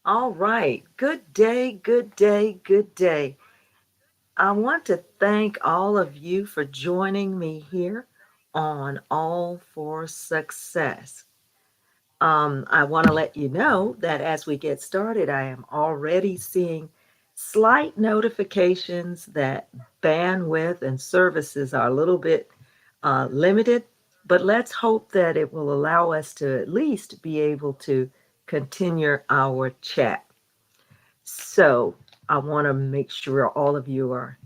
All right. Good day, good day, good day. I want to thank all of you for joining me here on All for Success. I want to let you know that as we get started, I am already seeing slight notifications that bandwidth and services are a little bit limited, but let's hope that it will allow us to at least be able to continue our chat. So I want to make sure all of you are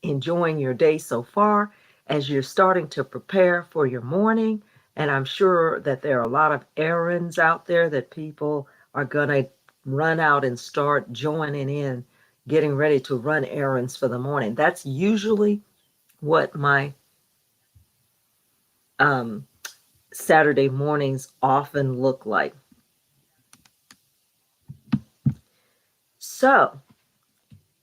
enjoying your day so far as you're starting to prepare for your morning. And I'm sure that there are a lot of errands out there that people are going to run out and start joining in, getting ready to run errands for the morning. That's usually what my um, Saturday mornings often look like. So,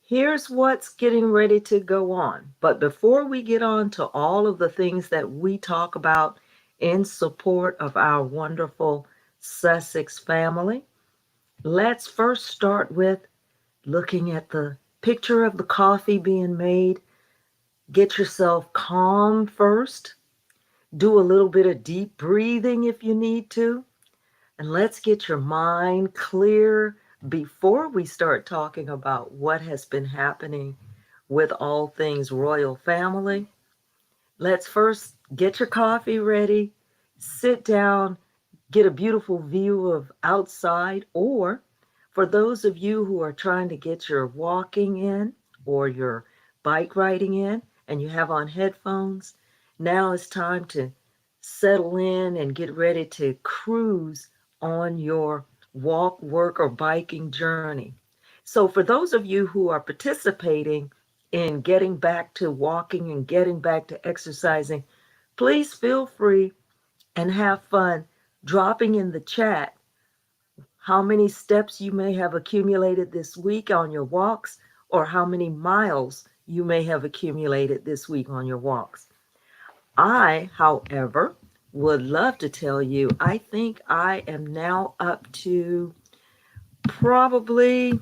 here's what's getting ready to go on. But before we get on to all of the things that we talk about in support of our wonderful Sussex family, let's first start with looking at the picture of the coffee being made. Get yourself calm first. Do a little bit of deep breathing if you need to. And let's get your mind clear before we start talking about what has been happening with all things royal family. Let's first get your coffee ready, sit down, get a beautiful view of outside, or for those of you who are trying to get your walking in or your bike riding in and you have on headphones, now it's time to settle in and get ready to cruise on your walk, work, or biking journey. So, for those of you who are participating in getting back to walking and getting back to exercising, please feel free and have fun dropping in the chat how many steps you may have accumulated this week on your walks or how many miles you may have accumulated this week on your walks. I, however, would love to tell you, I think I am now up to probably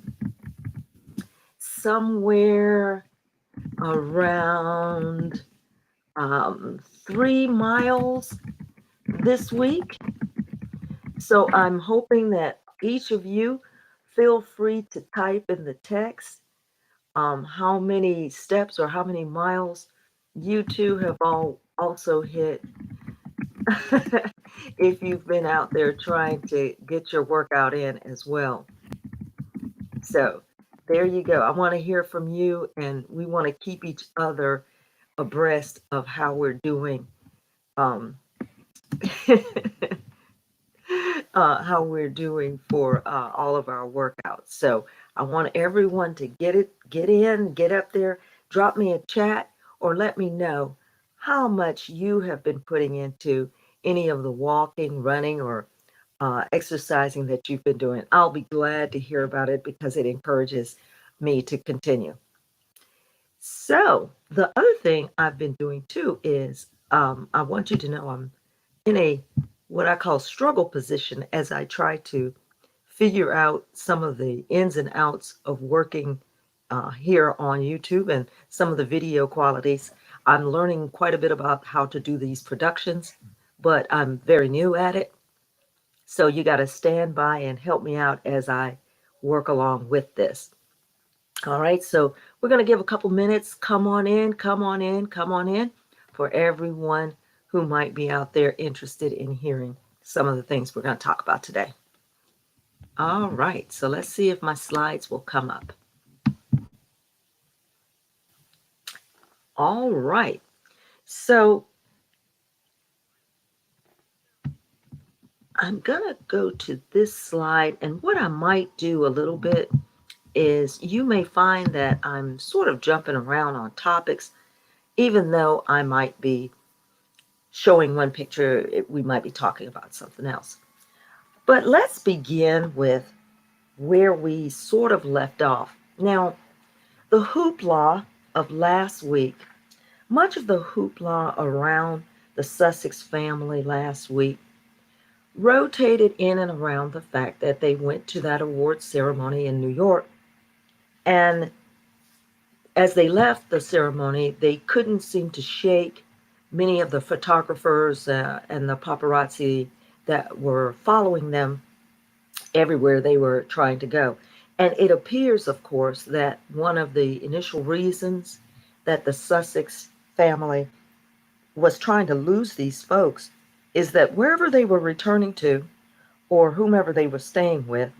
somewhere around 3 miles this week. So I'm hoping that each of you feel free to type in the text how many steps or how many miles you two have all also hit if you've been out there trying to get your workout in as well. So there you go. I want to hear from you, and we want to keep each other abreast of how we're doing. Um, how we're doing for all of our workouts. So I want everyone to get in, get up there, drop me a chat, or let me know how much you have been putting into any of the walking, running, or exercising that you've been doing. I'll be glad to hear about it because it encourages me to continue. So the other thing I've been doing too is I want you to know I'm in a what I call struggle position as I try to figure out some of the ins and outs of working here on YouTube and some of the video qualities. I'm learning quite a bit about how to do these productions, but I'm very new at it. So you got to stand by and help me out as I work along with this. All right, so we're going to give a couple minutes. Come on in, come on in, come on in for everyone who might be out there interested in hearing some of the things we're going to talk about today. All right, so let's see if my slides will come up. All right, so I'm going to go to this slide, and what I might do a little bit is you may find that I'm sort of jumping around on topics, even though I might be showing one picture, we might be talking about something else. But let's begin with where we sort of left off. Now, the hoopla of last week, much of the hoopla around the Sussex family last week rotated in and around the fact that they went to that award ceremony in New York. And as they left the ceremony, they couldn't seem to shake many of the photographers and the paparazzi that were following them everywhere they were trying to go. And it appears, of course, that one of the initial reasons that the Sussex family was trying to lose these folks is that wherever they were returning to or whomever they were staying with,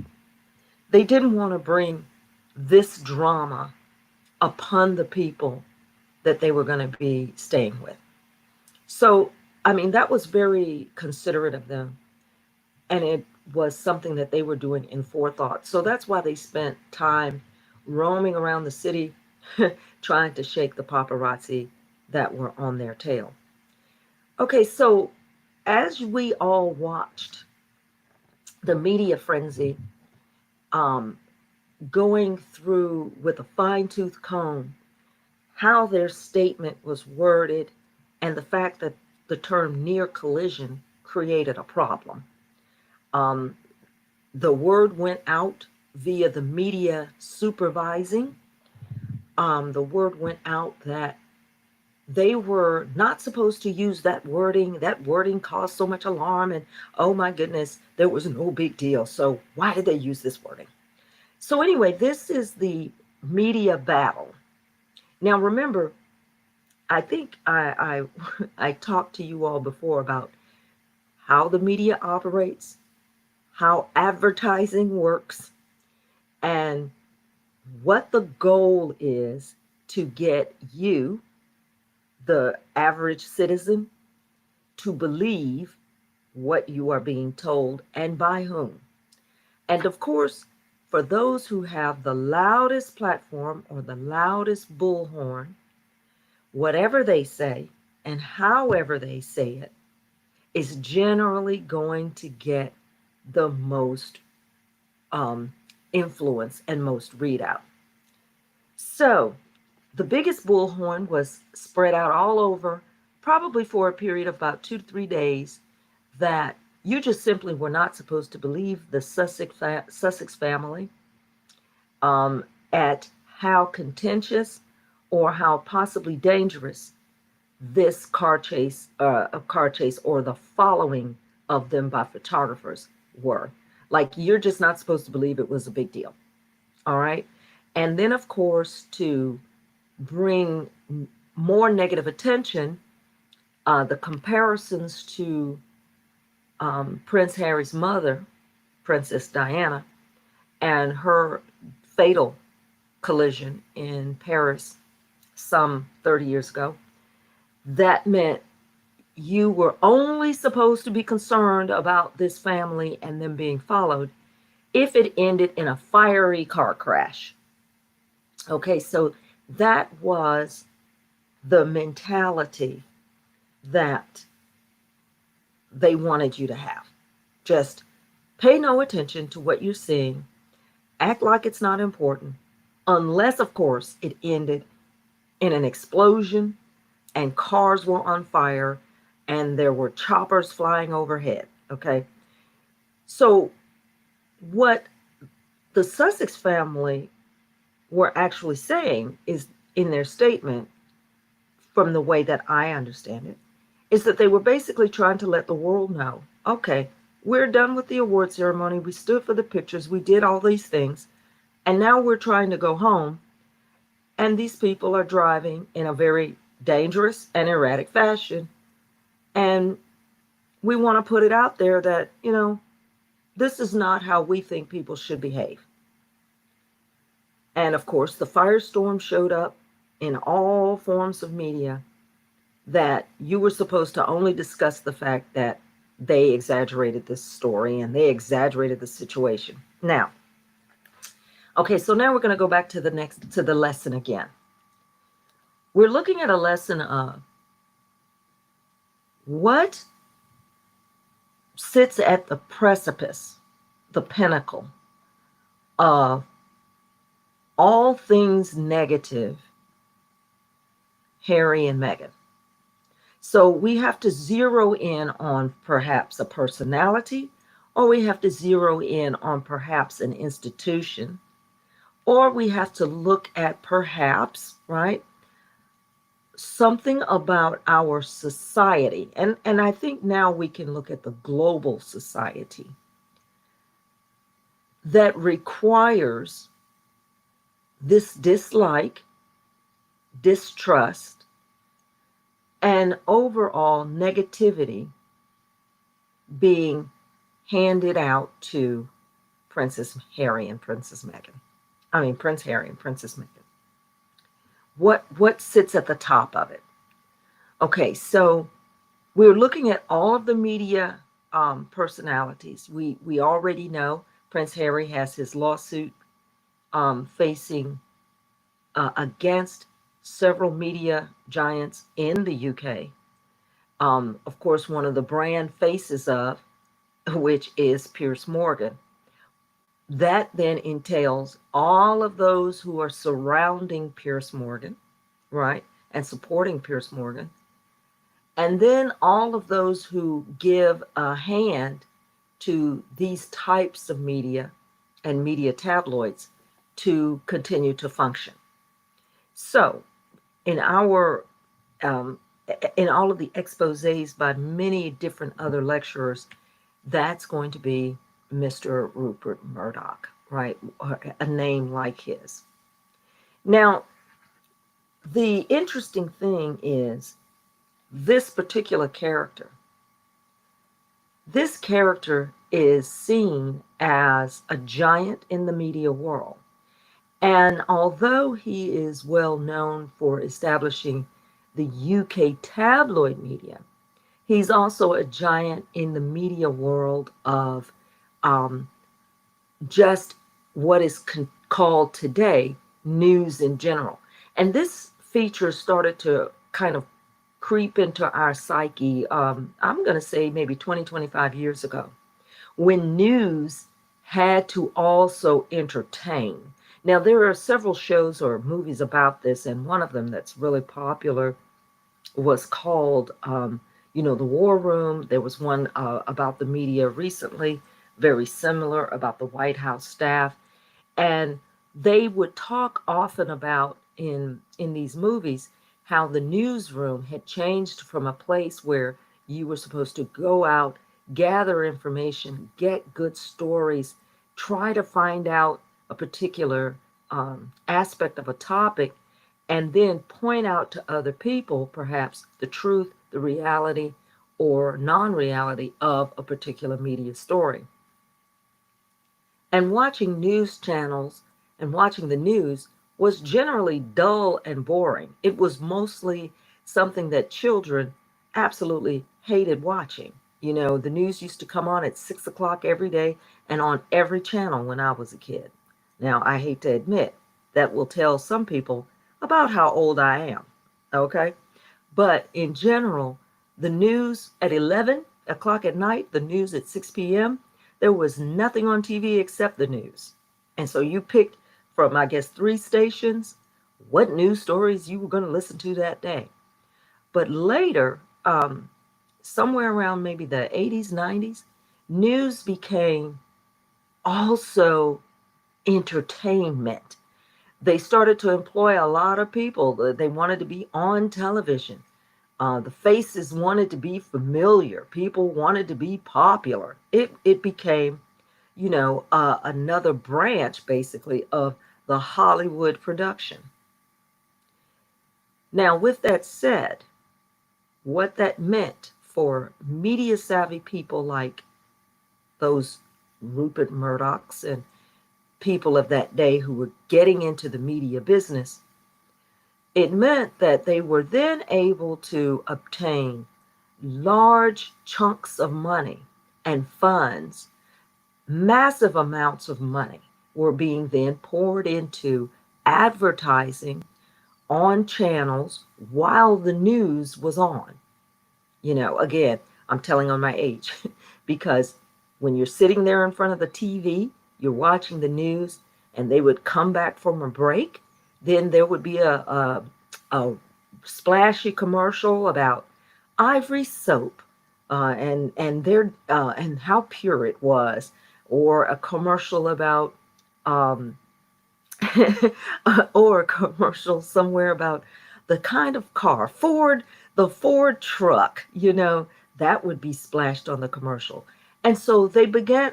they didn't want to bring this drama upon the people that they were going to be staying with. So, I mean, that was very considerate of them. And it was something that they were doing in forethought. So that's why they spent time roaming around the city trying to shake the paparazzi that were on their tail. Okay, so as we all watched the media frenzy um, going through with a fine tooth comb how their statement was worded and the fact that the term near collision created a problem. Um, the word went out via the media supervising. The word went out that they were not supposed to use that wording. That wording caused so much alarm, and oh my goodness, there was no big deal. So, why did they use this wording? So, anyway, this is the media battle. Now, remember, I think I talked to you all before about how the media operates, how advertising works, and what the goal is to get you, the average citizen, to believe what you are being told and by whom. And of course, for those who have the loudest platform or the loudest bullhorn, whatever they say and however they say it is generally going to get the most um, influence and most readout. So the biggest bullhorn was spread out all over, probably for a period of about 2 to 3 days, that you just simply were not supposed to believe the Sussex family um, at how contentious or how possibly dangerous this car chase or the following of them by photographers were. Like, you're just not supposed to believe it was a big deal. All right. And then, of course, to bring more negative attention, the comparisons to Prince Harry's mother, Princess Diana, and her fatal collision in Paris some 30 years ago, that meant you were only supposed to be concerned about this family and them being followed if it ended in a fiery car crash. Okay, so that was the mentality that they wanted you to have. Just pay no attention to what you're seeing, act like it's not important, unless, of course, it ended in an explosion and cars were on fire and there were choppers flying overhead. Okay, so what the Sussex family were actually saying is in their statement, from the way that I understand it, is that they were basically trying to let the world know, okay, we're done with the award ceremony. We stood for the pictures. We did all these things. And now we're trying to go home. And these people are driving in a very dangerous and erratic fashion. And we want to put it out there that, this is not how we think people should behave. And of course, the firestorm showed up in all forms of media that you were supposed to only discuss the fact that they exaggerated this story and they exaggerated the situation. Now, okay, so now we're going to go back to the lesson again. We're looking at a lesson of what sits at the precipice, the pinnacle of all things negative Harry and Meghan. So we have to zero in on perhaps a personality, or we have to zero in on perhaps an institution, or we have to look at perhaps, right, something about our society. And I think now we can look at the global society that requires this dislike, distrust, and overall negativity being handed out to Princess Harry and Princess Meghan. I mean, Prince Harry and Princess Meghan. What sits at the top of it? Okay, so we're looking at all of the media personalities. We already know Prince Harry has his lawsuit facing against several media giants in the UK. Of course, one of the brand faces of which is Piers Morgan. That then entails all of those who are surrounding Piers Morgan, right, and supporting Piers Morgan, and then all of those who give a hand to these types of media and media tabloids to continue to function. So, in our um, in all of the exposés by many different other lecturers, that's going to be Mr. Rupert Murdoch, right? A name like his. Now, the interesting thing is this particular character. This character is seen as a giant in the media world. And although he is well known for establishing the UK tabloid media, he's also a giant in the media world of um, just what is called today news in general. And this feature started to kind of creep into our psyche, I'm going to say maybe 20, 25 years ago, when news had to also entertain. Now, there are several shows or movies about this, and one of them that's really popular was called, The War Room. There was one about the media recently, very similar, about the White House staff. And they would talk often about in these movies how the newsroom had changed from a place where you were supposed to go out, gather information, get good stories, try to find out a particular aspect of a topic, and then point out to other people perhaps the truth, the reality, or non-reality of a particular media story. And watching news channels and watching the news was generally dull and boring. It was mostly something that children absolutely hated watching. The news used to come on at 6 o'clock every day and on every channel when I was a kid. Now, I hate to admit that will tell some people about how old I am, okay? But in general, the news at 11 o'clock at night, the news at 6 p.m., there was nothing on TV except the news. And so you picked from, I guess, 3 stations what news stories you were going to listen to that day. But later, somewhere around maybe the 80s, 90s, news became also entertainment. They started to employ a lot of people. They wanted to be on television. The faces wanted to be familiar. People wanted to be popular. It became, another branch basically of the Hollywood production. Now, with that said, what that meant for media savvy people like those Rupert Murdochs and people of that day who were getting into the media business, it meant that they were then able to obtain large chunks of money and funds. Massive amounts of money were being then poured into advertising on channels while the news was on. Again, I'm telling on my age because when you're sitting there in front of the TV, you're watching the news, and they would come back from a break, then there would be a splashy commercial about Ivory soap, and how pure it was, or a commercial about um, or a commercial somewhere about the kind of car, the Ford truck, that would be splashed on the commercial. And so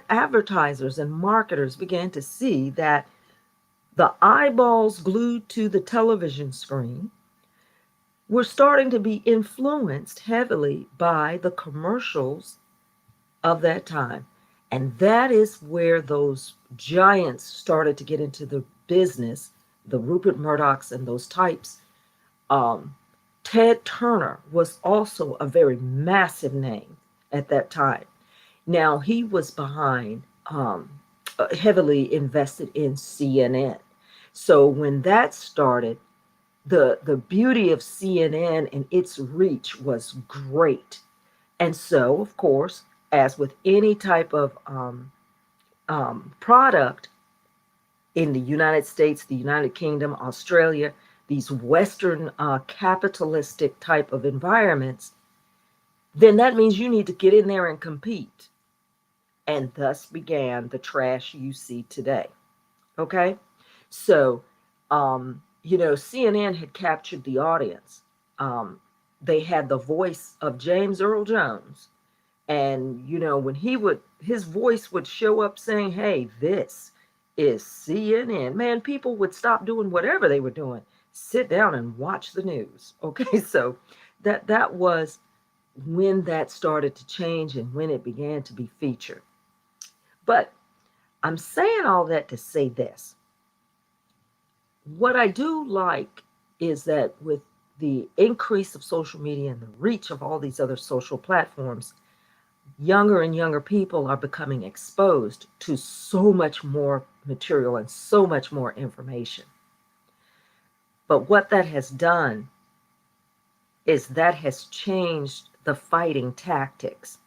advertisers and marketers began to see that the eyeballs glued to the television screen were starting to be influenced heavily by the commercials of that time. And that is where those giants started to get into the business, the Rupert Murdochs and those types. Um, Ted Turner was also a very massive name at that time. Now, he was heavily invested in CNN. So when that started, the beauty of CNN and its reach was great. And so, of course, as with any type of product in the United States, the United Kingdom, Australia, these Western capitalistic type of environments, then that means you need to get in there and compete. And thus began the trash you see today. Okay? So, CNN had captured the audience. Um, they had the voice of James Earl Jones. And, when his voice would show up saying, hey, this is CNN, man, people would stop doing whatever they were doing, sit down and watch the news. Okay, so that was when that started to change and when it began to be featured. But I'm saying all that to say this. What I do like is that with the increase of social media and the reach of all these other social platforms, younger and younger people are becoming exposed to so much more material and so much more information. But what that has done is that has changed the fighting tactics,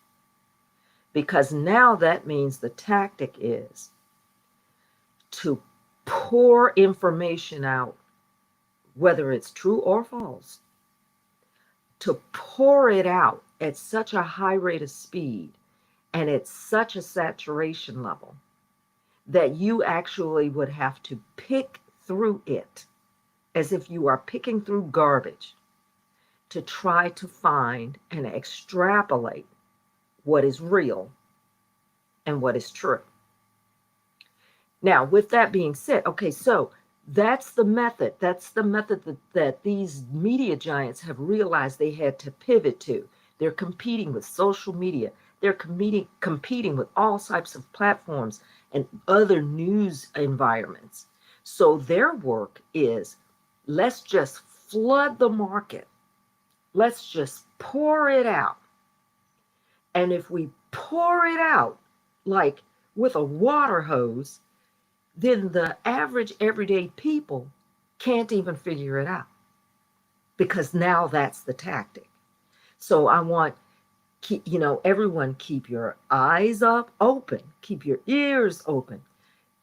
because now that means the tactic is to pour information out, whether it's true or false, to pour it out at such a high rate of speed and at such a saturation level that you actually would have to pick through it as if you are picking through garbage to try to find and extrapolate what is real and what is true. Now, with that being said, okay, so that's the method. That's the method that these media giants have realized they had to pivot to. They're competing with social media. They're competing with all types of platforms and other news environments. So their work is, let's just flood the market. Let's just pour it out. And if we pour it out like with a water hose, then the average everyday people can't even figure it out, because now that's the tactic. So I want everyone, keep your eyes up open, keep your ears open,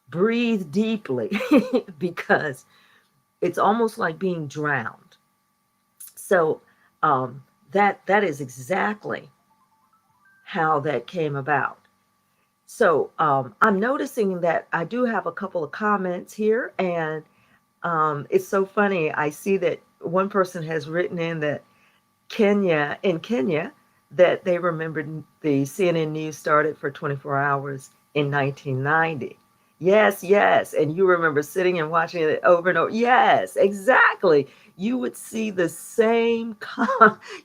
breathe deeply because it's almost like being drowned. So that is exactly how that came about. So I'm noticing that I do have a couple of comments here, and it's so funny. I see that one person has written in that in Kenya, that they remembered the CNN news started for 24 hours in 1990. Yes, yes. And you remember sitting and watching it over and over. Yes, exactly. You would see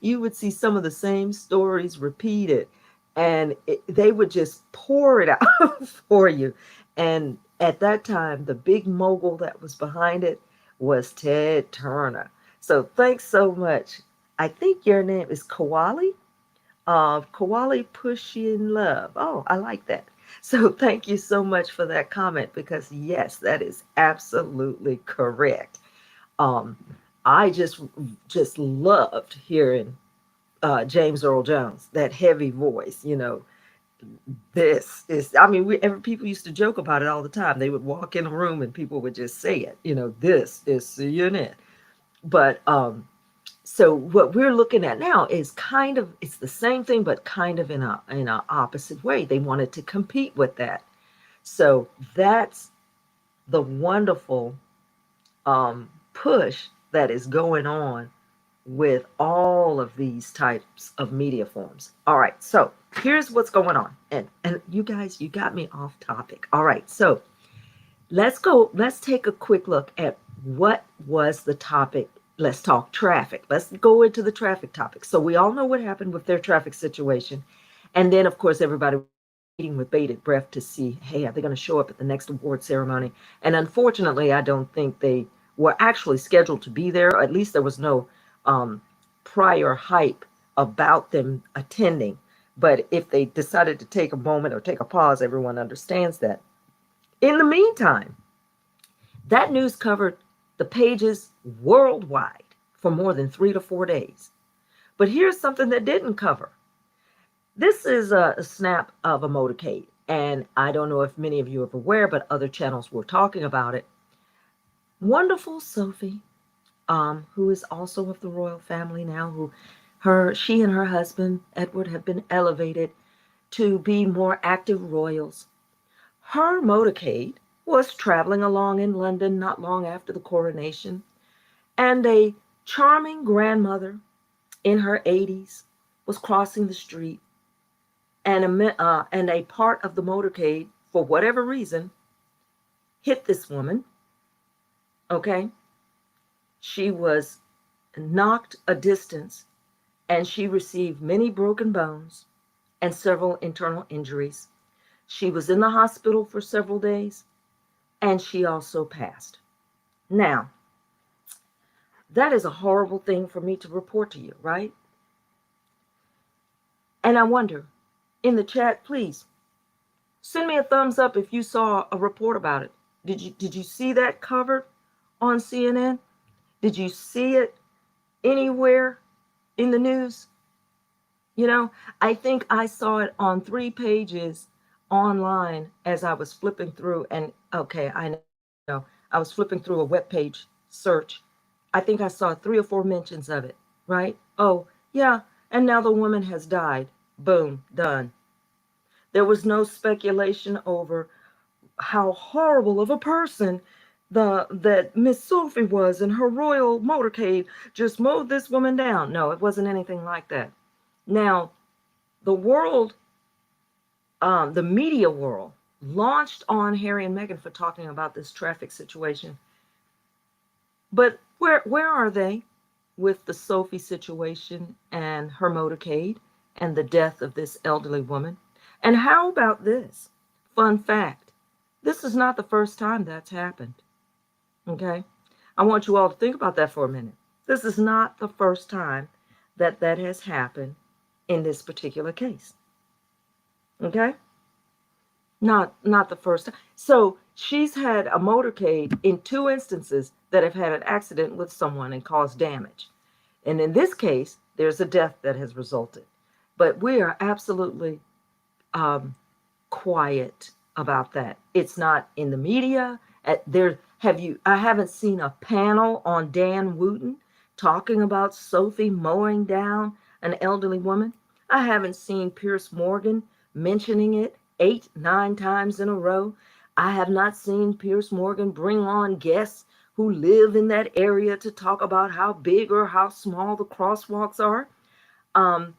you would see some of the same stories repeated, and they would just pour it out for you. And at that time, the big mogul that was behind it was Ted Turner. So thanks so much. I think your name is Kawali. Kawali Pushing Love. Oh, I like that. So thank you so much for that comment, because yes, that is absolutely correct. Um, I just loved hearing James Earl Jones, that heavy voice. This is, I mean, people used to joke about it all the time. They would walk in a room and people would just say it. This is CNN. But So what we're looking at now is kind of, it's the same thing, but kind of in a opposite way. They wanted to compete with that. So that's the wonderful push that is going on with all of these types of media forms. All right, so here's what's going on. And you guys, you got me off topic. All right, so let's take a quick look at what was the topic. Let's talk traffic. Let's go into the traffic topic. So we all know what happened with their traffic situation. And then of course everybody was waiting with bated breath to see, hey, are they going to show up at the next award ceremony? And unfortunately, I don't think they were actually scheduled to be there. At least there was no um, prior hype about them attending. But if they decided to take a moment or take a pause, everyone understands that. In the meantime, that news covered the pages worldwide for more than 3 to 4 days. But here's something that didn't cover. This is a snap of a motorcade. And I don't know if many of you are aware, but other channels were talking about it. Wonderful Sophie, who is also of the royal family now, she and her husband, Edward, have been elevated to be more active royals. Her motorcade was traveling along in London not long after the coronation, and a charming grandmother in her 80s was crossing the street, and a part of the motorcade, for whatever reason, hit this woman. Okay? She was knocked a distance, and she received many broken bones and several internal injuries. She was in the hospital for several days, and she also passed. Now, that is a horrible thing for me to report to you, right? And I wonder, in the chat, please send me a thumbs up if you saw a report about it. Did you see that covered on CNN? Did you see it anywhere in the news? You know, I think I saw it on 3 pages online as I was flipping through, and okay, I know I was flipping through a web page search. I think I saw 3 or 4 mentions of it, right? Oh, yeah, and now the woman has died. Boom, done. There was no speculation over how horrible of a person the that Miss Sophie was, and her royal motorcade just mowed this woman down. No, it wasn't anything like that. Now, the world, the media world, launched on Harry and Meghan for talking about this traffic situation. But where are they with the Sophie situation and her motorcade and the death of this elderly woman? And how about this? Fun fact. This is not the first time that's happened. Okay? I want you all to think about that for a minute. This is not the first time that that has happened in this particular case. Okay? Not the first time. So she's had a motorcade in 2 instances that have had an accident with someone and caused damage. And in this case, there's a death that has resulted. But we are absolutely um, quiet about that. It's not in the media. I haven't seen a panel on Dan Wooten talking about Sophie mowing down an elderly woman. I haven't seen Pierce Morgan mentioning it 8, 9 times in a row. I have not seen Pierce Morgan bring on guests who live in that area to talk about how big or how small the crosswalks are. Um,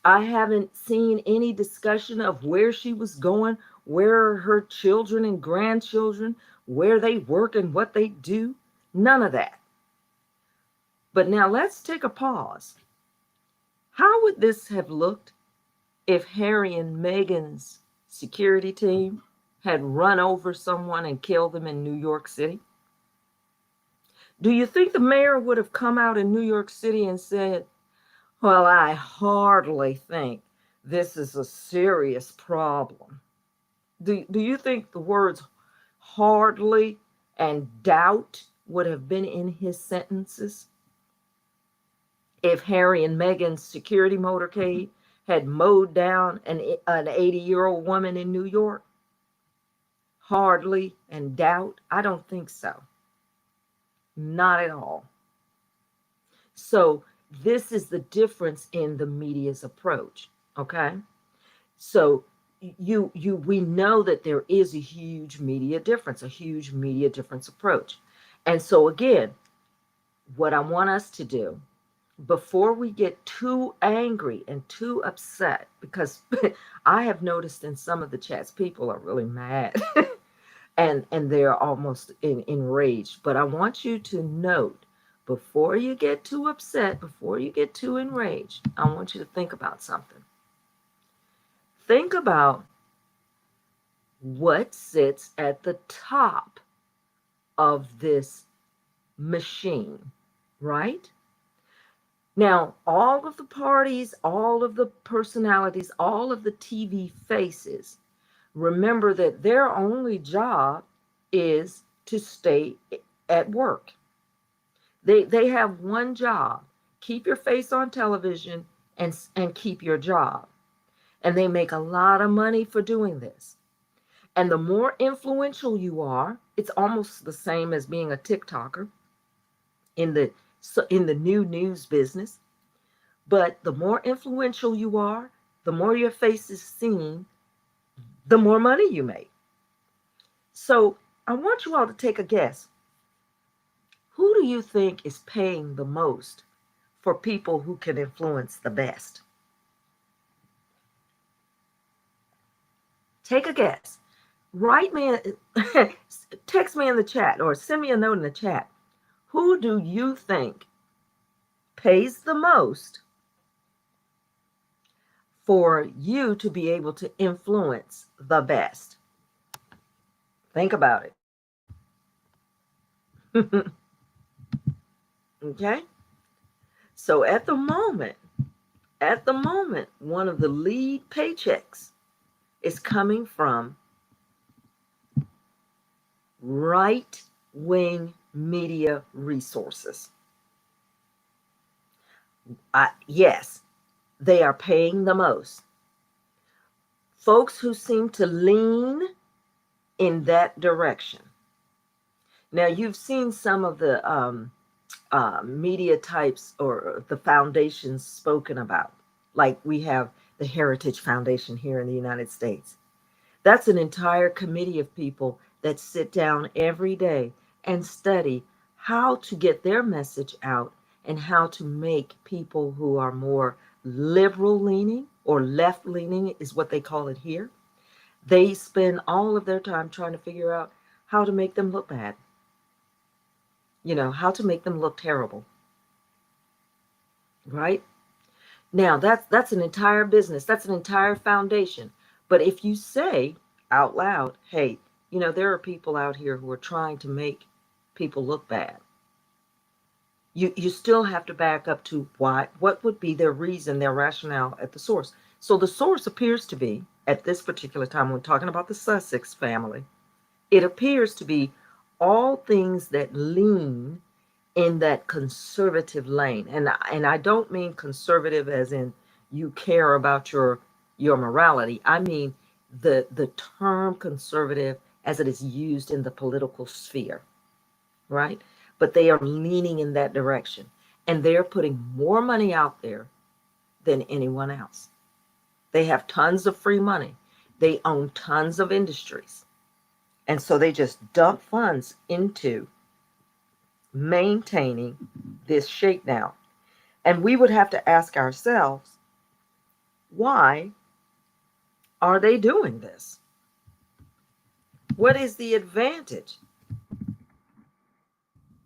I haven't seen any discussion of where she was going, where her children and grandchildren, where they work and what they do. None of that. But now let's take a pause. How would this have looked if Harry and Meghan's security team had run over someone and killed them in New York City? Do you think the mayor would have come out in New York City and said, well, I hardly think this is a serious problem? Do you think the words hardly and doubt would have been in his sentences if Harry and Meghan's security motorcade had mowed down an 80-year-old woman in New York? Hardly and doubt? I don't think so. Not at all. So This is the difference in the media's approach. Okay. So we know that there is a huge media difference, a huge media difference approach. And so again, what I want us to do before we get too angry and too upset, because I have noticed in some of the chats people are really mad and they're almost enraged. But I want you to note, before you get too upset, before you get too enraged, I want you to think about something. Think about what sits at the top of this machine, right? Now, all of the parties, all of the personalities, all of the TV faces, remember that their only job is to stay at work. They have one job: keep your face on television and keep your job. And they make a lot of money for doing this. And the more influential you are, it's almost the same as being a TikToker in the new news business. But the more influential you are, the more your face is seen, the more money you make. So I want you all to take a guess. Who do you think is paying the most for people who can influence the best? Take a guess. Write me, text me in the chat or send me a note in the chat. Who do you think pays the most for you to be able to influence the best? Think about it. Okay? So at the moment, one of the lead paychecks is coming from right wing media resources. Yes, they are paying the most. Folks who seem to lean in that direction. Now, you've seen some of the media types or the foundations spoken about. Like we have the Heritage Foundation here in the United States. That's an entire committee of people that sit down every day and study how to get their message out and how to make people who are more liberal leaning or left leaning, is what they call it here. They spend all of their time trying to figure out how to make them look bad, how to make them look terrible, right? Now, that's an entire business. That's an entire foundation. But if you say out loud, hey, there are people out here who are trying to make people look bad, you still have to back up to what would be their reason, their rationale at the source. So the source appears to be, at this particular time, when talking about the Sussex family, it appears to be all things that lean in that conservative lane. And I don't mean conservative as in you care about your morality. I mean the term conservative as it is used in the political sphere, right? But they are leaning in that direction. And they're putting more money out there than anyone else. They have tons of free money. They own tons of industries. And so they just dump funds into maintaining this shakedown. And we would have to ask ourselves, why are they doing this? What is the advantage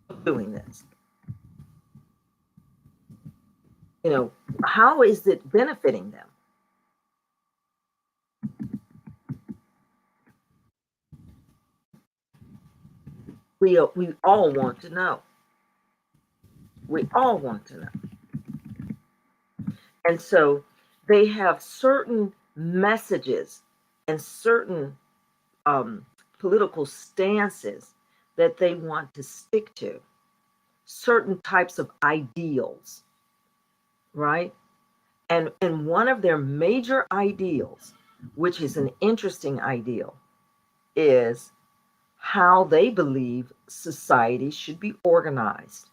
of doing this? How is it benefiting them? We all want to know. We all want to know. And so they have certain messages and certain political stances that they want to stick to, certain types of ideals, right? And one of their major ideals, which is an interesting ideal, is how they believe society should be organized.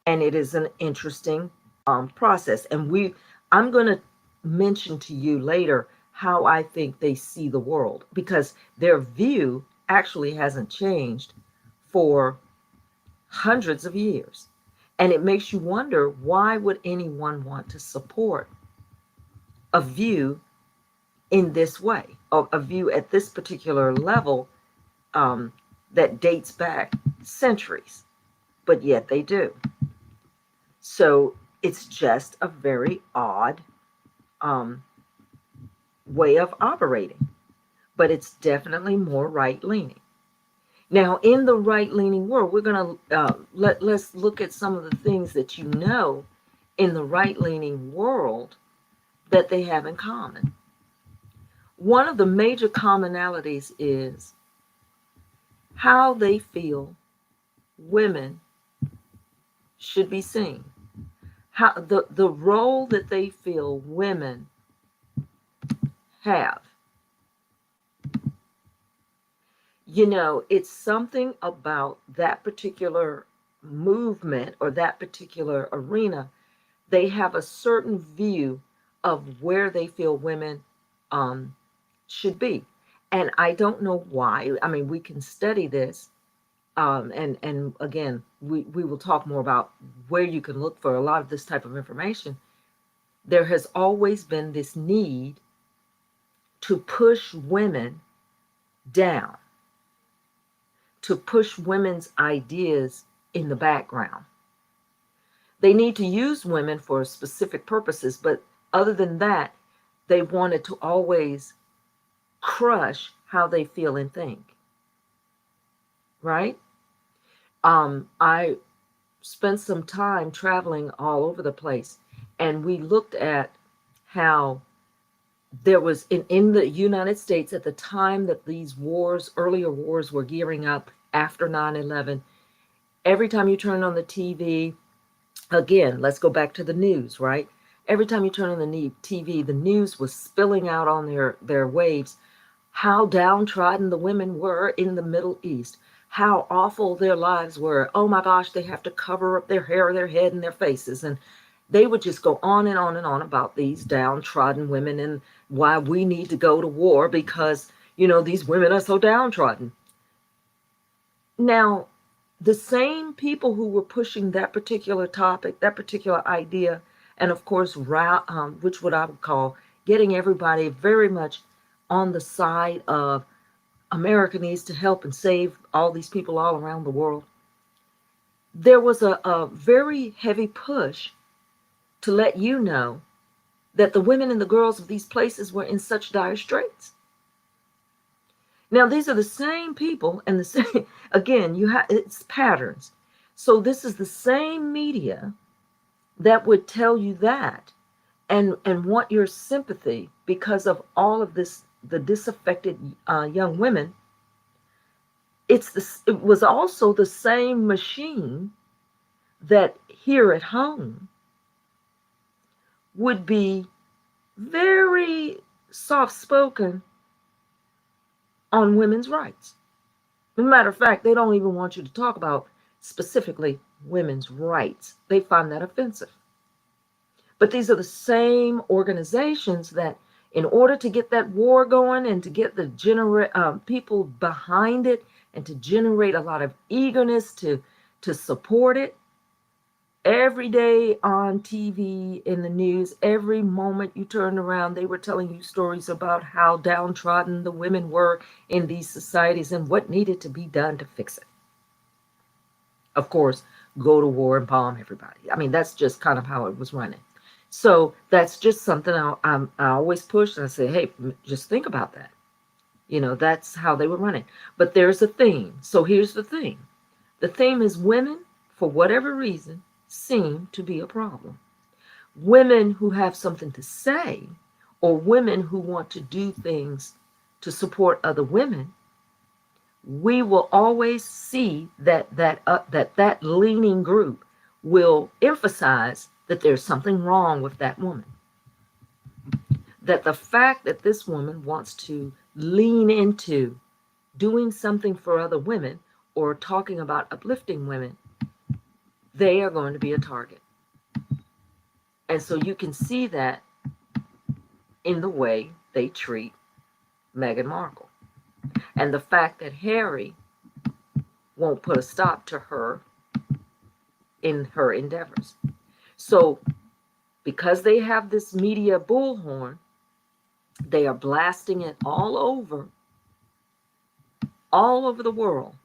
and it is an interesting process. And I'm going to mention to you later how I think they see the world, because their view actually hasn't changed for hundreds of years. And it makes you wonder, why would anyone want to support a view in this way, a view at this particular level, um, that dates back centuries, but yet they do. So it's just a very odd um, way of operating, but it's definitely more right leaning. Now, in the right leaning world, we're going to let's look at some of the things that you know in the right leaning world that they have in common. One of the major commonalities is how they feel women should be seen, how the role that they feel women have. You know, it's something about that particular movement or that particular arena. They have a certain view of where they feel women um, should be. And I don't know why. I mean, we can study this. And again, we will talk more about where you can look for a lot of this type of information. There has always been this need to push women down, to push women's ideas in the background. They need to use women for specific purposes, but other than that, they wanted to always crush how they feel and think, right? I spent some time traveling all over the place, and we looked at how there was in the United States at the time that these wars, earlier wars, were gearing up after 9/11. Every time you turn on the TV, again, let's go back to the news, right? Every time you turn on the TV, the news was spilling out on their waves how downtrodden the women were in the Middle East, how awful their lives were. Oh my gosh, they have to cover up their hair, their head, and their faces. And they would just go on and on and on about these downtrodden women and why we need to go to war because, these women are so downtrodden. Now, the same people who were pushing that particular topic, that particular idea, and of course, which what I would call getting everybody very much on the side of America needs to help and save all these people all around the world. There was a very heavy push to let you know that the women and the girls of these places were in such dire straits. Now, these are the same people, and the same, again, it's patterns. So this is the same media that would tell you that and want your sympathy because of all of this, the disaffected young women. It was also the same machine that here at home would be very soft spoken on women's rights. As a matter of fact, they don't even want you to talk about specifically women's rights. They find that offensive. But these are the same organizations that, in order to get that war going and to get the people behind it and to generate a lot of eagerness to support it, every day on TV, in the news, every moment you turned around, they were telling you stories about how downtrodden the women were in these societies and what needed to be done to fix it. Of course, go to war and bomb everybody. I mean, that's just kind of how it was running. So that's just something I always push, and I say, hey, just think about that. That's how they were running. But there's a theme. So here's the theme. The theme is women, for whatever reason, seem to be a problem. Women who have something to say, or women who want to do things to support other women, we will always see that leaning group will emphasize that there's something wrong with that woman. That the fact that this woman wants to lean into doing something for other women or talking about uplifting women, they are going to be a target. And so you can see that in the way they treat Meghan Markle. And the fact that Harry won't put a stop to her in her endeavors. So, because they have this media bullhorn, they are blasting it all over the world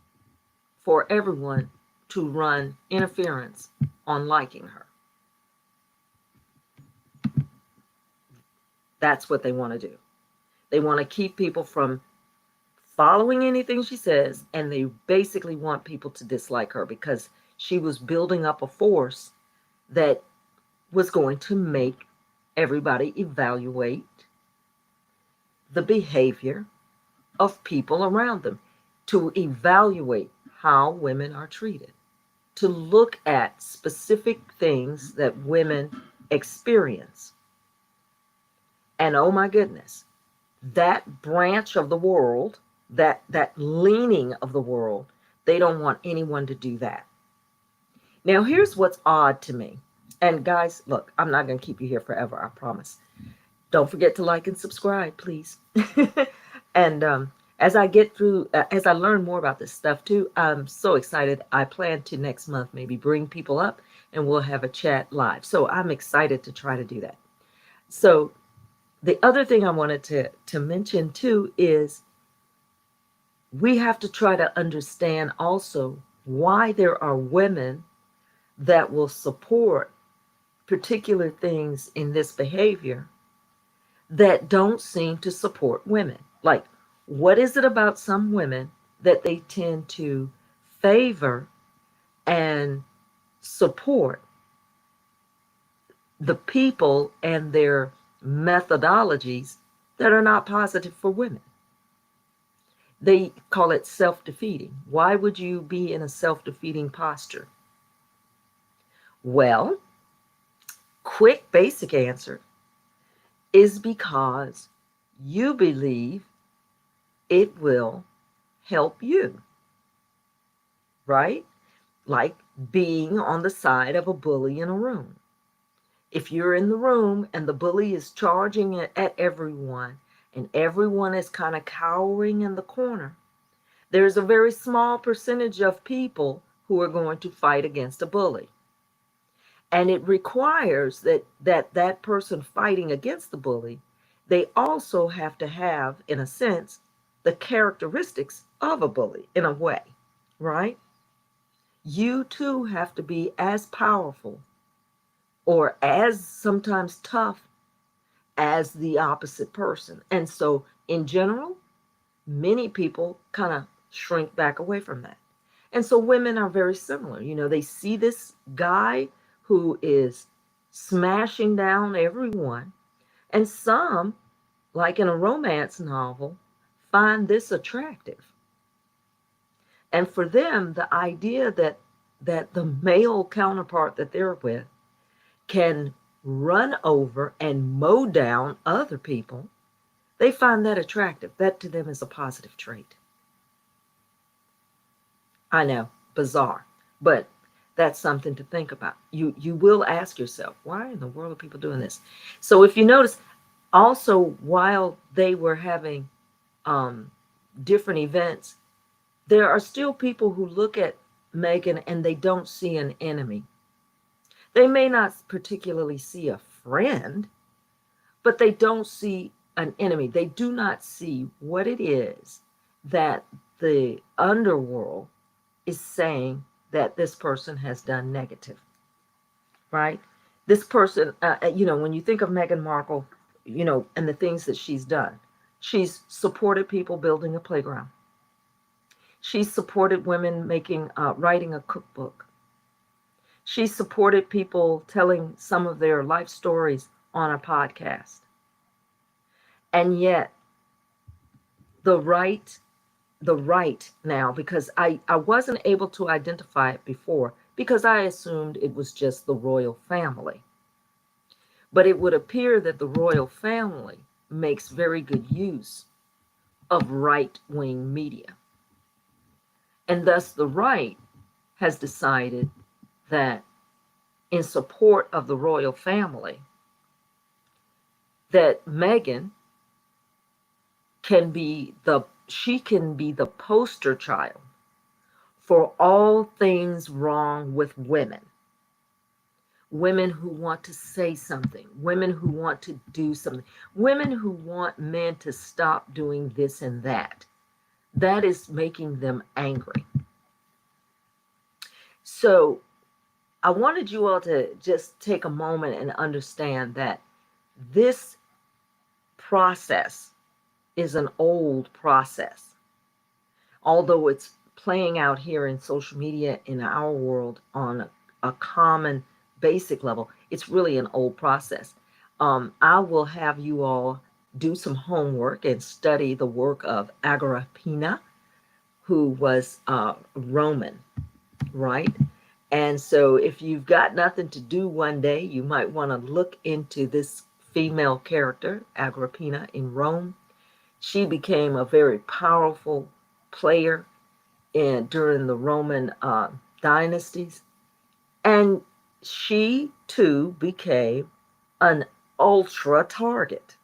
for everyone to run interference on liking her. That's what they want to do. They want to keep people from following anything she says, and they basically want people to dislike her because she was building up a force that was going to make everybody evaluate the behavior of people around them, to evaluate how women are treated, to look at specific things that women experience. And oh my goodness, that branch of the world, that leaning of the world, they don't want anyone to do that. Now, here's what's odd to me. And guys, look, I'm not going to keep you here forever, I promise. Don't forget to like and subscribe, please. And as I get through, as I learn more about this stuff too, I'm so excited. I plan to next month maybe bring people up and we'll have a chat live. So I'm excited to try to do that. So the other thing I wanted to mention too is we have to try to understand also why there are women that will support particular things in this behavior that don't seem to support women. Like, what is it about some women that they tend to favor and support the people and their methodologies that are not positive for women? They call it self-defeating. Why would you be in a self-defeating posture? Well, quick basic answer is because you believe it will help you, right? Like being on the side of a bully in a room. If you're in the room and the bully is charging at everyone and everyone is kind of cowering in the corner, there's a very small percentage of people who are going to fight against a bully. And it requires that person fighting against the bully, they also have to have, in a sense, the characteristics of a bully in a way, right? You too have to be as powerful or as sometimes tough as the opposite person. And so, in general, many people kind of shrink back away from that. And so women are very similar. You know, they see this guy who is smashing down everyone, and some, like in a romance novel, find this attractive. And for them, the idea that the male counterpart that they're with can run over and mow down other people, they find that attractive. That to them is a positive trait. I know, bizarre, but that's something to think about. You will ask yourself, why in the world are people doing this? So if you notice, also while they were having different events, there are still people who look at Meghan and they don't see an enemy. They may not particularly see a friend, but they don't see an enemy. They do not see what it is that the underworld is saying that this person has done negative, right? This person, when you think of Meghan Markle, and the things that she's done, she's supported people building a playground. She's supported women writing a cookbook. She supported people telling some of their life stories on a podcast. And yet, the right now, because I wasn't able to identify it before, because I assumed it was just the royal family. But it would appear that the royal family makes very good use of right-wing media. And thus the right has decided that in support of the royal family, that Meghan can be the poster child for all things wrong with women. Women who want to say something, women who want to do something, women who want men to stop doing this and that. That is making them angry. So I wanted you all to just take a moment and understand that this process is an old process. Although it's playing out here in social media in our world on a common basic level, it's really an old process. I will have you all do some homework and study the work of Agrippina, who was Roman, right? And so if you've got nothing to do one day, you might want to look into this female character, Agrippina, in Rome. She became a very powerful player during the Roman dynasties. And she too became an ultra target.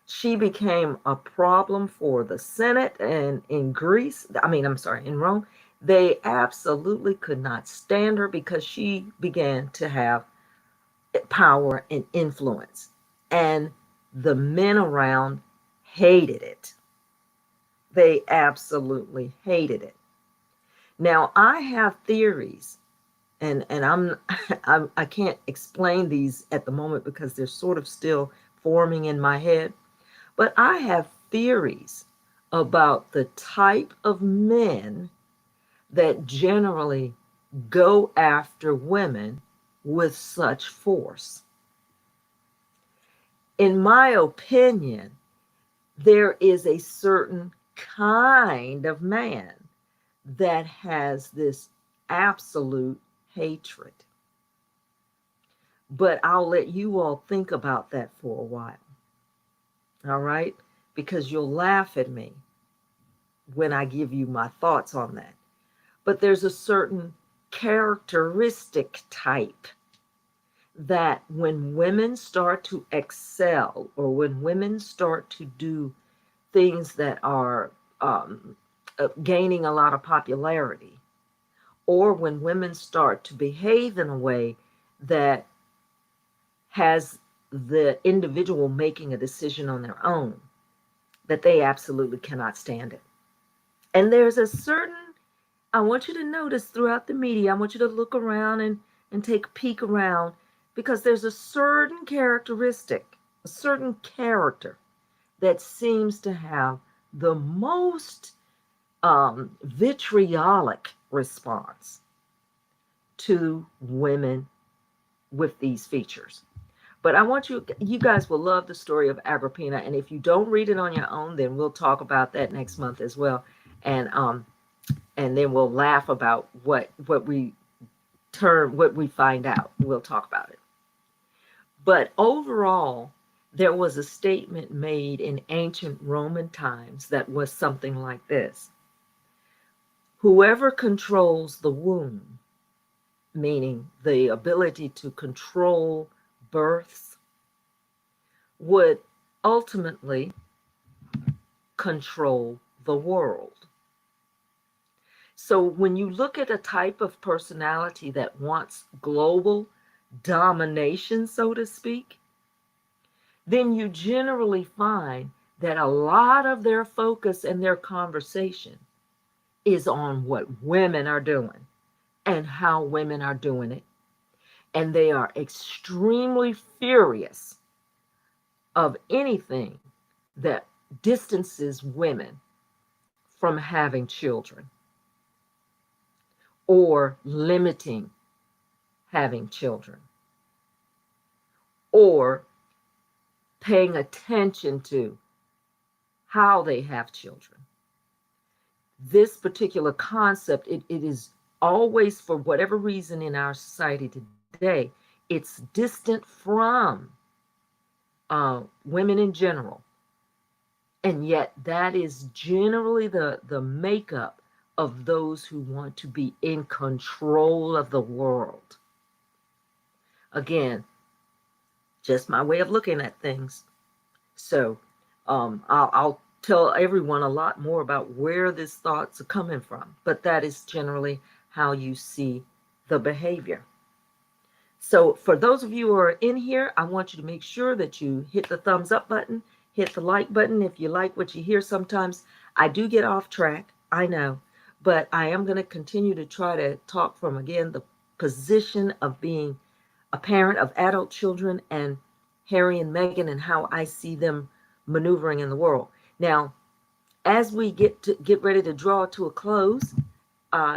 She became a problem for the Senate, and in in Rome, they absolutely could not stand her because she began to have power and influence. And the men around hated it. They absolutely hated it. Now, I have theories, and I can't explain these at the moment because they're sort of still forming in my head, but I have theories about the type of men that generally go after women with such force. In my opinion, there is a certain kind of man that has this absolute hatred. But I'll let you all think about that for a while. All right? Because you'll laugh at me when I give you my thoughts on that. But there's a certain characteristic type that when women start to excel, or when women start to do things that are gaining a lot of popularity, or when women start to behave in a way that has the individual making a decision on their own, that they absolutely cannot stand it. And there's a certain, I want you to notice throughout the media, I want you to look around and take a peek around, because there's a certain characteristic, a certain character that seems to have the most vitriolic response to women with these features. But I want you guys will love the story of Agrippina. And if you don't read it on your own, then we'll talk about that next month as well. And then we'll laugh about what we find out. We'll talk about it. But overall, there was a statement made in ancient Roman times that was something like this: whoever controls the womb, meaning the ability to control births, would ultimately control the world. So when you look at a type of personality that wants global domination, so to speak, then you generally find that a lot of their focus and their conversation is on what women are doing and how women are doing it. And they are extremely furious of anything that distances women from having children or limiting having children or paying attention to how they have children. This particular concept, it is always, for whatever reason in our society today, it's distant from women in general. And yet that is generally the makeup of those who want to be in control of the world. Again, just my way of looking at things. So I'll tell everyone a lot more about where these thoughts are coming from, but that is generally how you see the behavior. So for those of you who are in here, I want you to make sure that you hit the thumbs up button, hit the like button if you like what you hear. Sometimes I do get off track, I know, but I am going to continue to try to talk from, again, the position of being a parent of adult children and Harry and Meghan and how I see them maneuvering in the world. Now, as we get ready to draw to a close,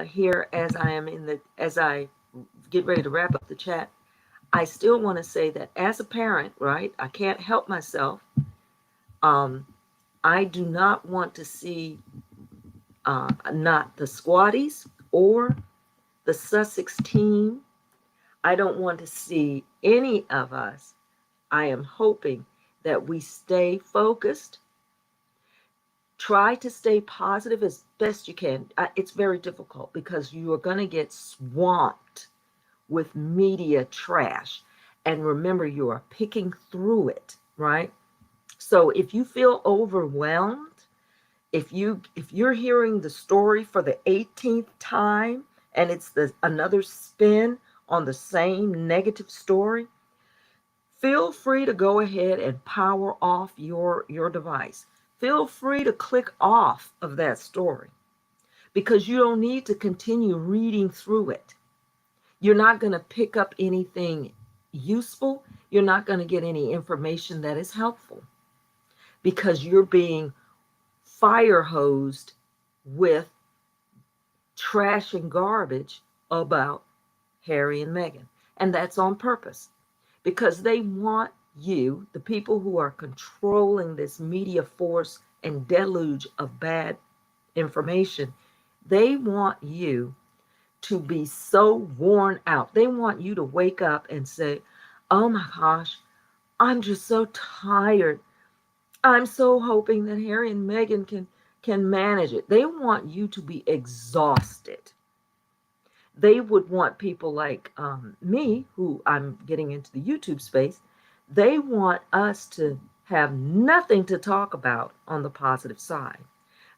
here as I get ready to wrap up the chat, I still want to say that as a parent, right, I can't help myself. I do not want to see not the Squatties or the Sussex team. I don't want to see any of us. I am hoping that we stay focused. Try to stay positive as best you can. It's very difficult because you are going to get swamped with media trash. And remember, you are picking through it, right? So if you feel overwhelmed, if you're hearing the story for the 18th time and it's another spin on the same negative story, feel free to go ahead and power off your device. Feel free to click off of that story because you don't need to continue reading through it. You're not going to pick up anything useful. You're not going to get any information that is helpful because you're being fire hosed with trash and garbage about Harry and Meghan. And that's on purpose because they want you, the people who are controlling this media force and deluge of bad information, they want you to be so worn out. They want you to wake up and say, oh my gosh, I'm just so tired. I'm so hoping that Harry and Meghan can manage it. They want you to be exhausted. They would want people like me, who I'm getting into the YouTube space, they want us to have nothing to talk about on the positive side,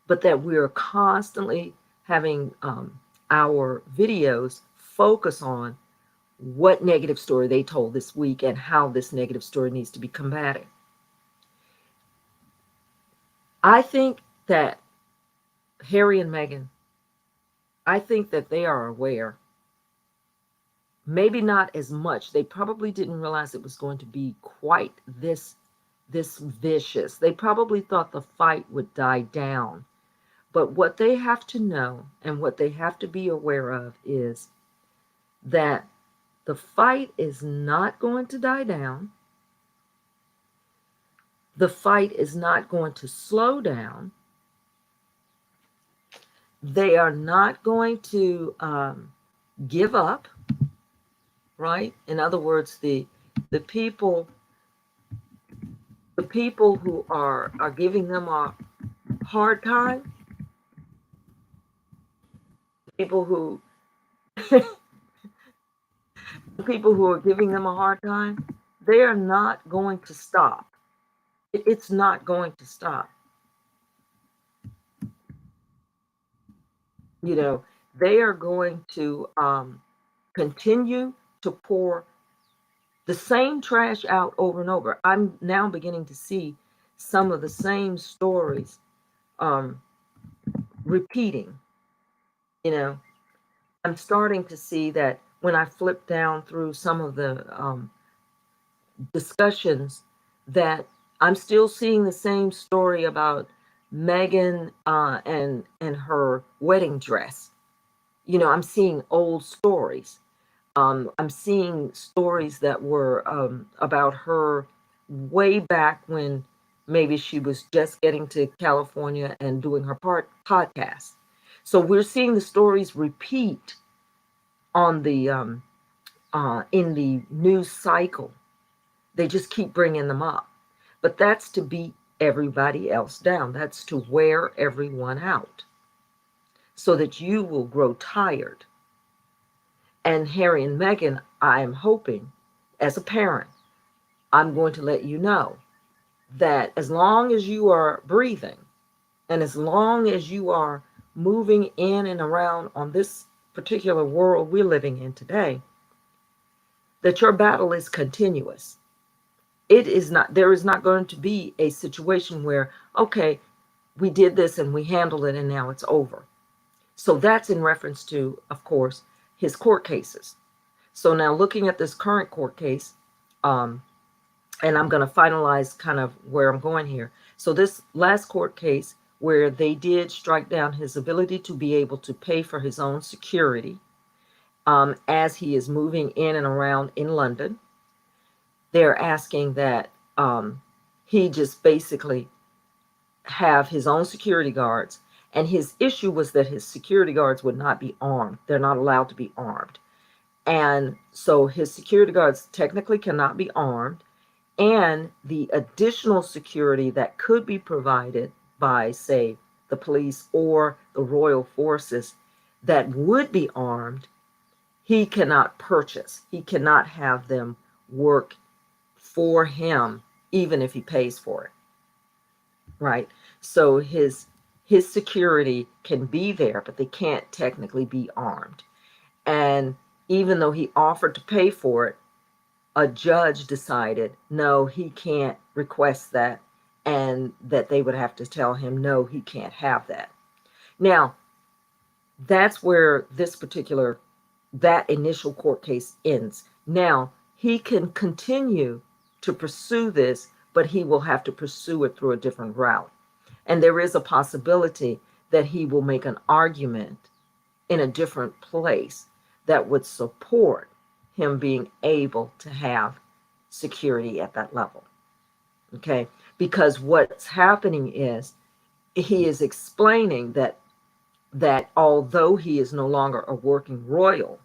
but that we're constantly having our videos focus on what negative story they told this week and how this negative story needs to be combated. I think that Harry and Meghan, I think that they are aware. Maybe not as much. They probably didn't realize it was going to be quite this vicious. They probably thought the fight would die down. But what they have to know and what they have to be aware of is that the fight is not going to die down. The fight is not going to slow down. They are not going to give up, right? In other words, the people who are giving them a hard time, people who the people who are giving them a hard time, they are not going to stop. It's not going to stop. You know, they are going to continue to pour the same trash out over and over. I'm now beginning to see some of the same stories repeating. You know, I'm starting to see that when I flip down through some of the discussions, that I'm still seeing the same story about Meghan and her wedding dress. You know, I'm seeing old stories. I'm seeing stories that were about her way back when maybe she was just getting to California and doing her podcast. So we're seeing the stories repeat on the in the news cycle. They just keep bringing them up, but that's to beat everybody else down. That's to wear everyone out. so that you will grow tired. And Harry and Meghan, I am hoping, as a parent, I'm going to let you know that as long as you are breathing and as long as you are moving in and around on this particular world we're living in today, that your battle is continuous. It is not, there is not going to be a situation where, okay, we did this and we handled it and now it's over. So that's in reference to, of course, his court cases. So now looking at this current court case, and I'm going to finalize kind of where I'm going here. So this last court case where they did strike down his ability to be able to pay for his own security as he is moving in and around in London, they're asking that he just basically have his own security guards. And his issue was that his security guards would not be armed. They're not allowed to be armed. And so his security guards technically cannot be armed. And the additional security that could be provided by, say, the police or the royal forces that would be armed, he cannot purchase. He cannot have them work for him, even if he pays for it. Right? So his security can be there, but they can't technically be armed. And even though he offered to pay for it, a judge decided no, he can't request that, and that they would have to tell him no, he can't have that. Now, that's where that initial court case ends. Now, he can continue to pursue this, but he will have to pursue it through a different route. And there is a possibility that he will make an argument in a different place that would support him being able to have security at that level. Okay? Because what's happening is he is explaining that although he is no longer a working royal,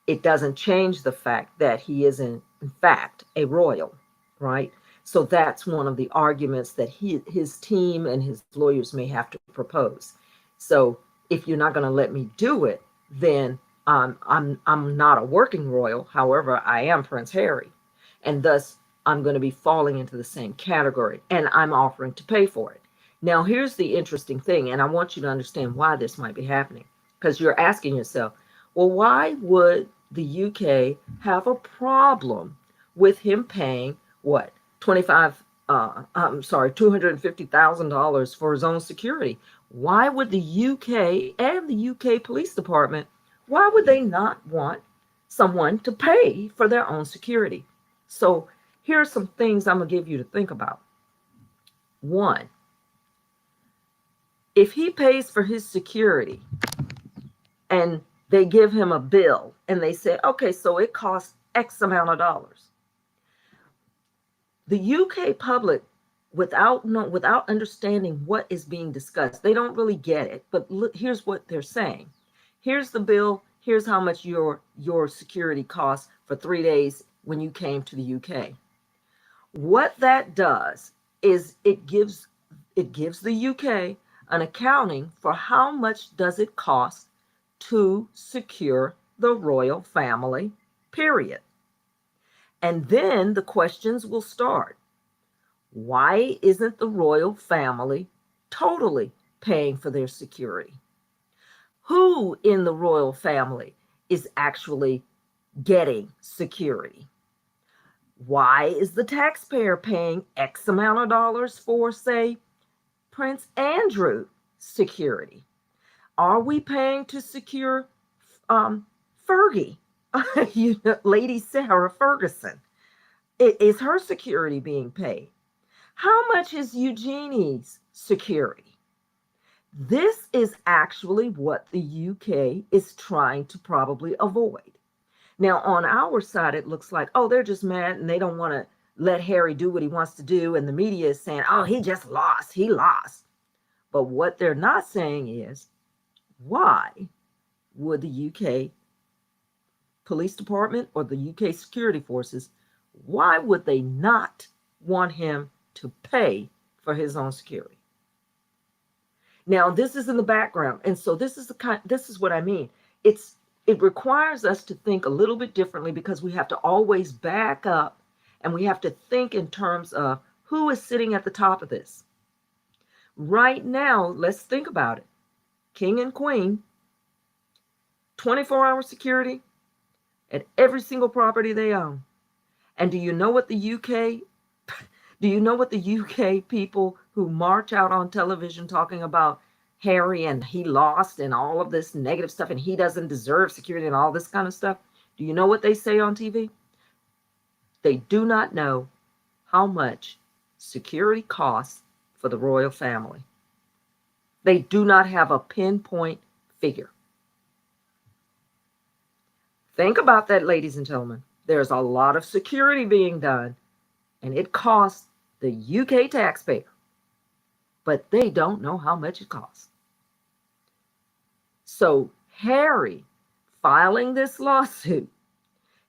it doesn't change the fact that he is in fact a royal, right? So that's one of the arguments that his team and his lawyers may have to propose. So if you're not going to let me do it, then I'm not a working royal. However, I am Prince Harry, and thus I'm going to be falling into the same category, and I'm offering to pay for it. Now, here's the interesting thing, and I want you to understand why this might be happening, because you're asking yourself, well, why would the UK have a problem with him paying what, $250,000 for his own security? Why would the UK and the UK Police Department, why would they not want someone to pay for their own security? So here are some things I'm going to give you to think about. One, if he pays for his security and they give him a bill and they say, okay, so it costs X amount of dollars. The UK public, without understanding what is being discussed, they don't really get it. But look, here's what they're saying. Here's the bill. Here's how much your security costs for 3 days when you came to the UK. What that does is it gives the UK an accounting for how much does it cost to secure the royal family, period. And then the questions will start. Why isn't the royal family totally paying for their security? Who in the royal family is actually getting security? Why is the taxpayer paying X amount of dollars for, say, Prince Andrew security? Are we paying to secure Fergie, Lady Sarah Ferguson? Is her security being paid? How much is Eugenie's security? This is actually what the UK is trying to probably avoid. Now, on our side, it looks like, oh, they're just mad and they don't want to let Harry do what he wants to do. And the media is saying, oh, he just lost. He lost. But what they're not saying is, why would the UK Police Department or the UK security forces, why would they not want him to pay for his own security? Now, this is in the background. And so this is what I mean. It requires us to think a little bit differently because we have to always back up and we have to think in terms of who is sitting at the top of this. Right now, let's think about it. King and queen, 24-hour security at every single property they own. And do you know what the UK do you know what the UK people who march out on television talking about Harry and he lost and all of this negative stuff and he doesn't deserve security and all this kind of stuff? Do you know what they say on TV? They do not know how much security costs for the royal family. They do not have a pinpoint figure. Think about that, ladies and gentlemen. There's a lot of security being done, and it costs the UK taxpayer, but they don't know how much it costs. So Harry filing this lawsuit,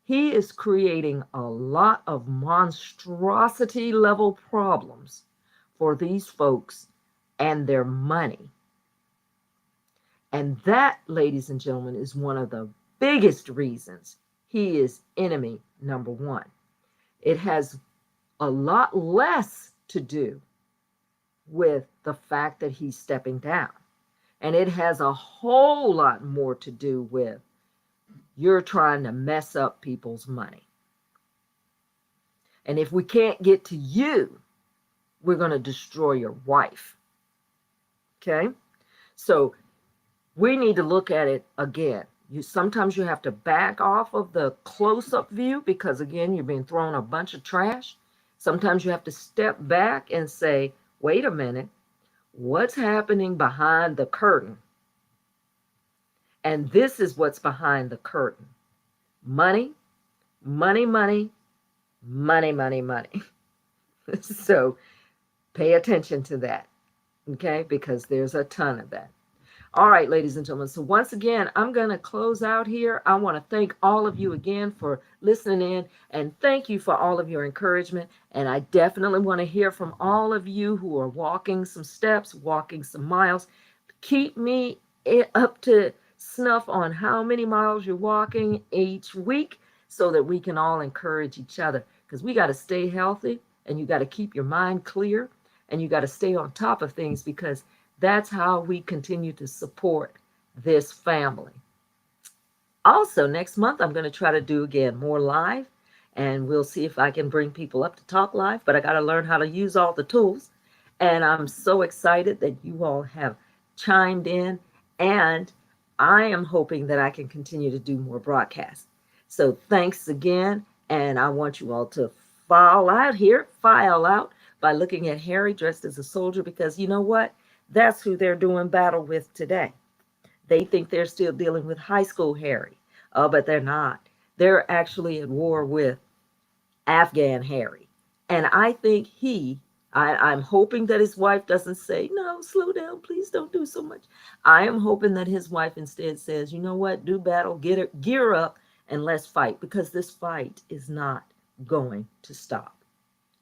he is creating a lot of monstrosity level problems for these folks and their money. And that, ladies and gentlemen, is one of the biggest reasons he is enemy number one. It has a lot less to do with the fact that he's stepping down. And it has a whole lot more to do with you're trying to mess up people's money. And if we can't get to you, we're going to destroy your wife. Okay? So we need to look at it again. Sometimes you have to back off of the close-up view because, again, you're being thrown a bunch of trash. Sometimes you have to step back and say, wait a minute, what's happening behind the curtain? And this is what's behind the curtain. Money, money, money, money, money, money. So pay attention to that, okay? Because there's a ton of that. All right, ladies and gentlemen. So once again, I'm going to close out here. I want to thank all of you again for listening in and thank you for all of your encouragement. And I definitely want to hear from all of you who are walking some steps, walking some miles. Keep me up to snuff on how many miles you're walking each week so that we can all encourage each other because we got to stay healthy and you got to keep your mind clear and you got to stay on top of things because that's how we continue to support this family. Also, next month, I'm going to try to do again more live, and we'll see if I can bring people up to talk live, but I got to learn how to use all the tools. And I'm so excited that you all have chimed in, and I am hoping that I can continue to do more broadcasts. So thanks again, and I want you all to file out by looking at Harry dressed as a soldier because you know what? That's who they're doing battle with today. They think they're still dealing with high school Harry, but they're not. They're actually at war with Afghan Harry. And I think I'm hoping that his wife doesn't say, no, slow down, please don't do so much. I am hoping that his wife instead says, you know what, do battle, gear up, and let's fight because this fight is not going to stop.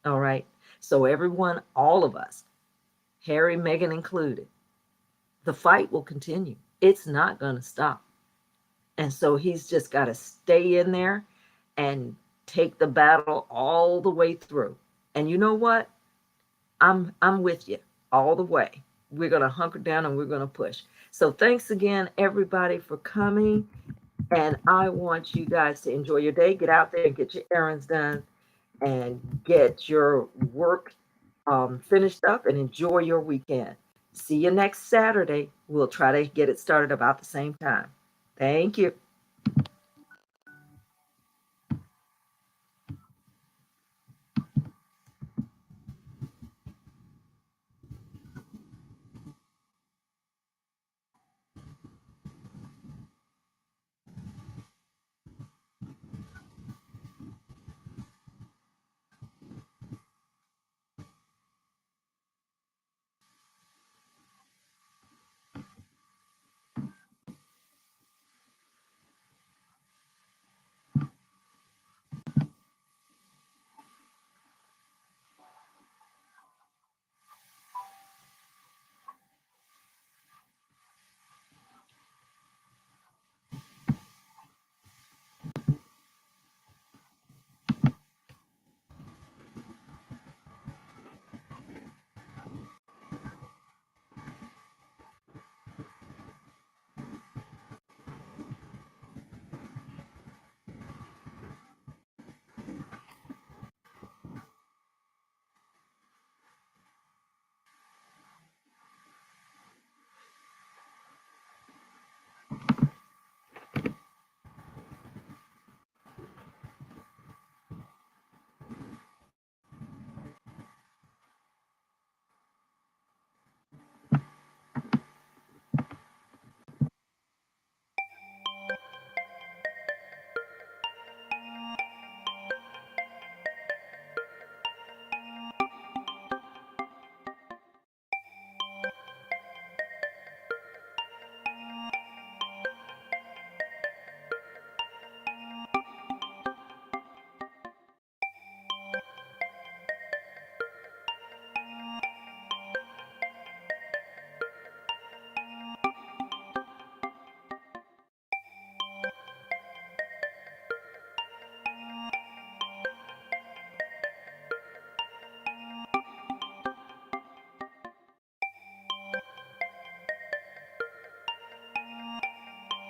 All right? So everyone, all of us, Harry, Meghan included, the fight will continue. It's not going to stop. And so he's just got to stay in there and take the battle all the way through. And you know what? I'm with you all the way. We're going to hunker down and we're going to push. So thanks again, everybody, for coming. And I want you guys to enjoy your day. Get out there and get your errands done and get your work finished up and enjoy your weekend. See you next Saturday. We'll try to get it started about the same time. Thank you.